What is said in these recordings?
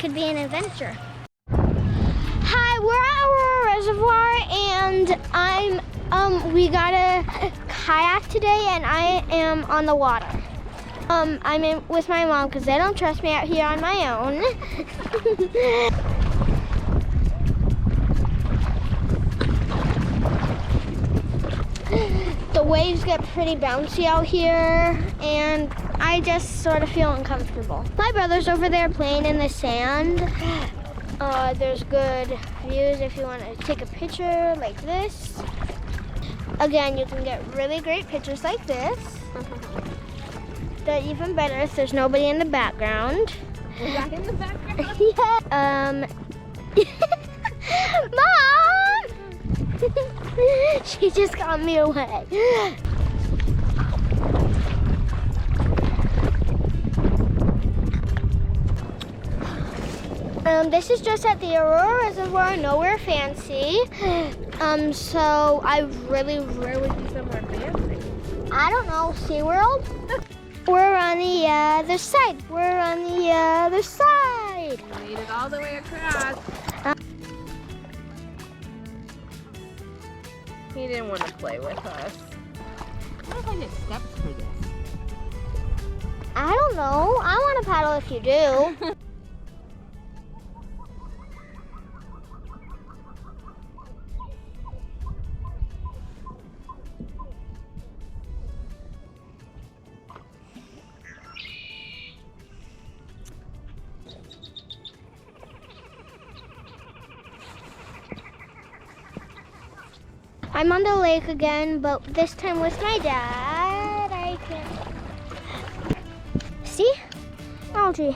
could be an adventure. Hi, we're at Aurora Reservoir, and we got a kayak today, and I am on the water. I'm in with my mom because they don't trust me out here on my own. The waves get pretty bouncy out here, and I just sort of feel uncomfortable. My brother's over there playing in the sand. There's good views if you want to take a picture like this. Again, you can get really great pictures like this. They're even better if there's nobody in the background. Is that in the background? Yeah. Mom! She just got me away. This is just at the Aurora Reservoir, nowhere fancy. So I really Where would be somewhere fancy? I don't know, SeaWorld? We're on the other side. We're on the other side. We made it all the way across. He didn't want to play with us. What if I get steps for this? I don't know. I want to paddle if you do. I'm on the lake again, but this time with my dad. I can see algae.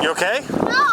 You okay? No.